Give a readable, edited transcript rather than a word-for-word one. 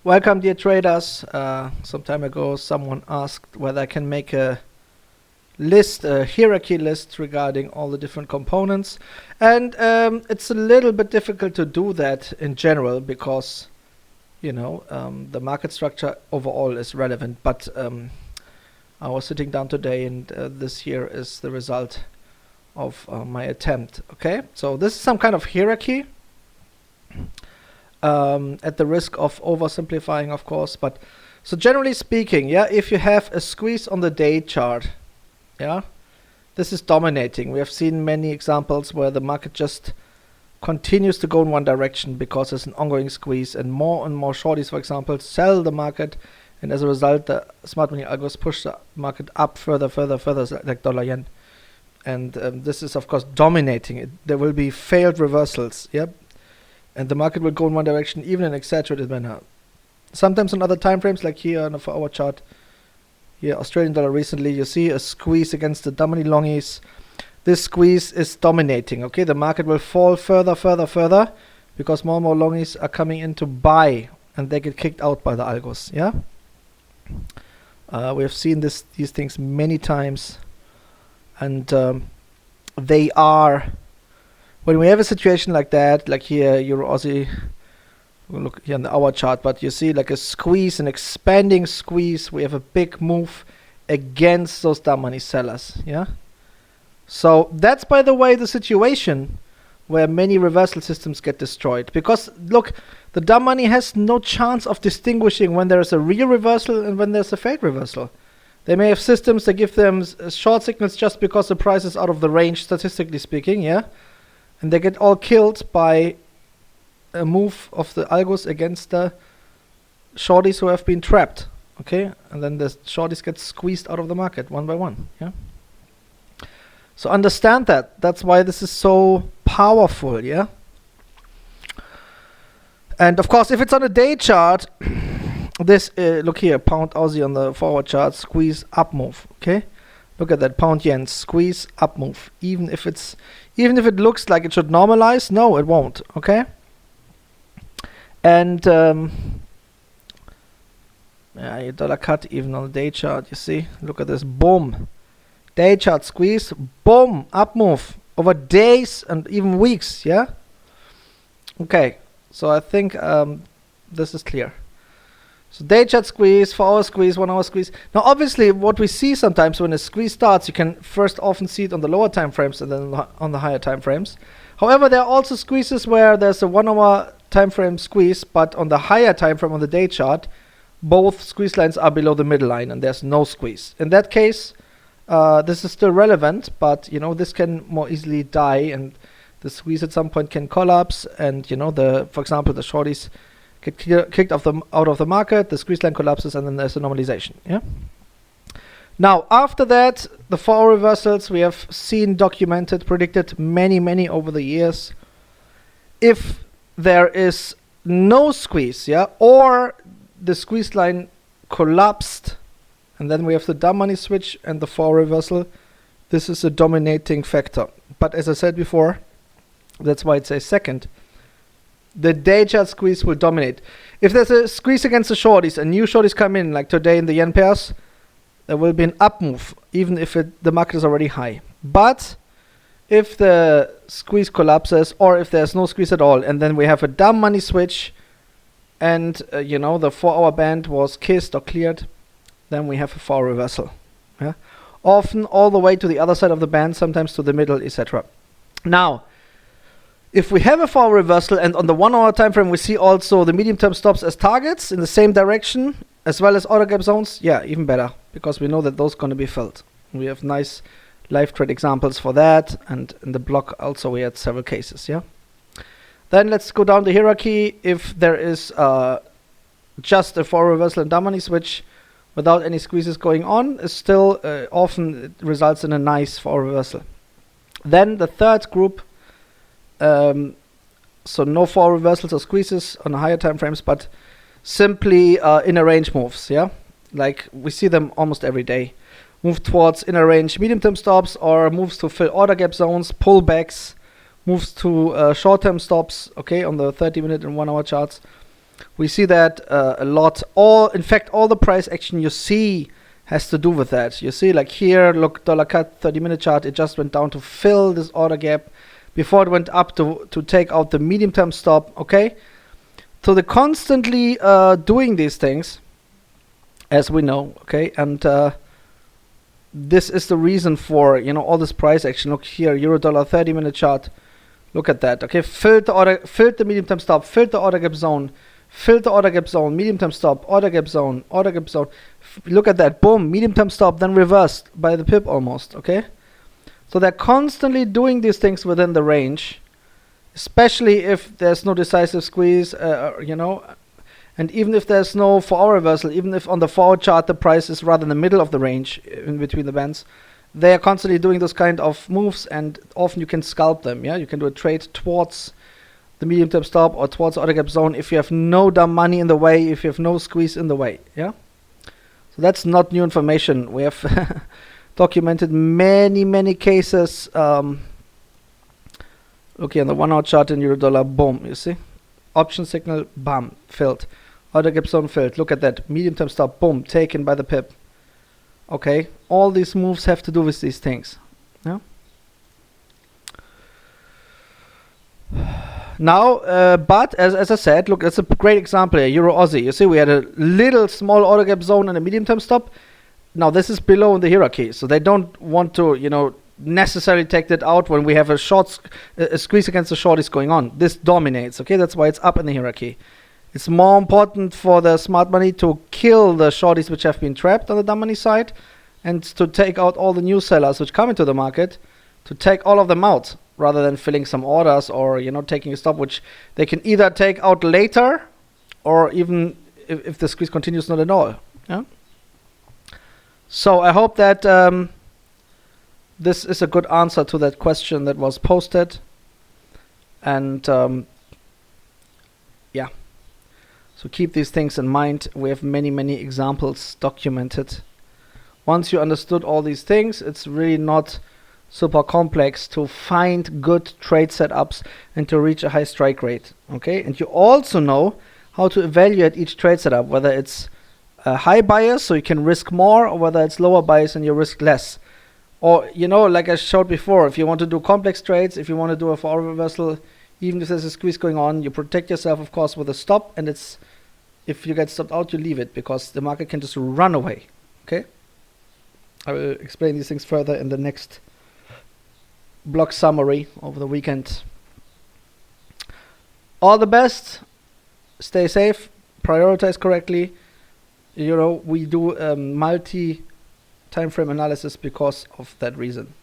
Welcome, dear traders. Some time ago, someone asked whether I can make a list, a hierarchy list regarding all the different components. And it's a little bit difficult to do that in general because, the market structure overall is relevant. But I was sitting down today, and this here is the result of my attempt. Okay, so this is some kind of hierarchy. At the risk of oversimplifying, of course, but so generally speaking, if you have a squeeze on the day chart, this is dominating. We have seen many examples where the market just continues to go in one direction because there's an ongoing squeeze, and more shorties, for example, sell the market, and as a result, the smart money algos push the market up further, like dollar yen, and this is of course dominating it. There will be failed reversals, and the market will go in one direction, even in exaggerated manner. Sometimes on other time frames, like here on the 4-hour chart, here Australian dollar recently, you see a squeeze against the dummy longies. This squeeze is dominating. Okay, the market will fall further, because more and more longies are coming in to buy, and they get kicked out by the algos. We have seen these things many times, and they are. When we have a situation like that, like here, Euro Aussie, we'll look here on the hour chart, but you see like a squeeze, an expanding squeeze. We have a big move against those dumb money sellers. So that's, by the way, the situation where many reversal systems get destroyed. Because look, the dumb money has no chance of distinguishing when there is a real reversal and when there's a fake reversal. They may have systems that give them short signals just because the price is out of the range, statistically speaking, and they get all killed by a move of the algos against the shorties who have been trapped. Okay, and then the shorties get squeezed out of the market one by one. So understand that. That's why this is so powerful. And of course, if it's on a day chart, this look here, pound Aussie on the forward chart, squeeze up move. Okay, look at that, pound yen, squeeze up move. Even if it looks like it should normalize, no, it won't. Okay, and your dollar cut even on the day chart. You see, look at this, boom, day chart squeeze, boom, up move over days and even weeks. Okay, so I think this is clear. So day chart squeeze, 4-hour squeeze, 1-hour squeeze. Now obviously what we see sometimes when a squeeze starts, you can first often see it on the lower time frames and then on the higher time frames. However, there are also squeezes where there's a 1-hour time frame squeeze, but on the higher time frame on the day chart, both squeeze lines are below the middle line and there's no squeeze. In that case, this is still relevant, but this can more easily die, and the squeeze at some point can collapse, and for example, the shorties get kicked out of the market, the squeeze line collapses, and then there's a normalization. Now, after that, the 4-hour reversals we have seen documented, predicted many over the years. If there is no squeeze, or the squeeze line collapsed, and then we have the dumb money switch and the 4-hour reversal, this is a dominating factor. But as I said before, that's why it's a second. The day chart squeeze will dominate. If there's a squeeze against the shorties and new shorties come in, like today in the yen pairs, there will be an up move, even if the market is already high. But if the squeeze collapses, or if there's no squeeze at all, and then we have a dumb money switch, and the 4-hour band was kissed or cleared, then we have a 4-hour reversal. Often all the way to the other side of the band, sometimes to the middle, etc. Now, if we have a 4-hour reversal, and on the 1-hour time frame we see also the medium-term stops as targets in the same direction, as well as order gap zones, even better, because we know that those are going to be filled. We have nice live trade examples for that, and in the blog also we had several cases. Then let's go down the hierarchy. If there is just a 4-hour reversal and dumb money switch without any squeezes going on, is still often it results in a nice 4-hour reversal. Then the third group, so no 4-hour reversals or squeezes on the higher time frames, but simply inner range moves. Like we see them almost every day. Move towards inner range medium-term stops, or moves to fill order gap zones, pullbacks, moves to short-term stops, on the 30-minute and 1-hour charts. we see that a lot. In fact, all the price action you see has to do with that. You see, like here, look, dollar cut 30-minute chart, it just went down to fill this order gap before it went up to take out the medium term stop. Okay, so they're constantly doing these things, as we know. Okay, and this is the reason for, you know, all this price action. Look here, euro dollar 30-minute chart. Look at that. Okay, filled the medium term stop, filled the order gap zone, filled the order gap zone, medium term stop, order gap zone, order gap zone. Look at that, boom, medium term stop, then reversed by the pip almost. Okay, so they're constantly doing these things within the range, especially if there's no decisive squeeze, you know, and even if there's no 4-hour reversal, even if on the 4-hour chart the price is rather in the middle of the range, in between the bands, they are constantly doing those kind of moves, and often you can scalp them. Yeah, you can do a trade towards the medium term stop or towards the order gap zone if you have no dumb money in the way, if you have no squeeze in the way. Yeah, so that's not new information. We have documented many cases. Okay, on the 1-hour chart in euro dollar, boom, you see, option signal, bam, filled, order gap zone filled. Look at that, medium term stop, boom, taken by the pip. Okay, all these moves have to do with these things. Yeah. Now, but as I said, look, it's a great example here, Euro Aussie. You see, we had a little small order gap zone and a medium term stop. Now this is below in the hierarchy, so they don't want to, you know, necessarily take that out when we have a squeeze against the shorties going on. This dominates. Okay, that's why it's up in the hierarchy. It's more important for the smart money to kill the shorties which have been trapped on the dumb money side, and to take out all the new sellers which come into the market, to take all of them out rather than filling some orders or, you know, taking a stop which they can either take out later or even if the squeeze continues, not at all. Yeah. So I hope that this is a good answer to that question that was posted, and yeah. So keep these things in mind. We have many examples documented. Once you understood all these things, it's really not super complex to find good trade setups and to reach a high strike rate. Okay, and you also know how to evaluate each trade setup, whether it's a high bias so you can risk more, or whether it's lower bias and you risk less. Or, you know, like I showed before, if you want to do complex trades, if you want to do a 4-hour reversal, even if there's a squeeze going on, you protect yourself, of course, with a stop, and it's, if you get stopped out, you leave it, because the market can just run away. Okay, I will explain these things further in the next block summary over the weekend. All the best, stay safe, prioritize correctly. You know, we do multi time frame analysis because of that reason.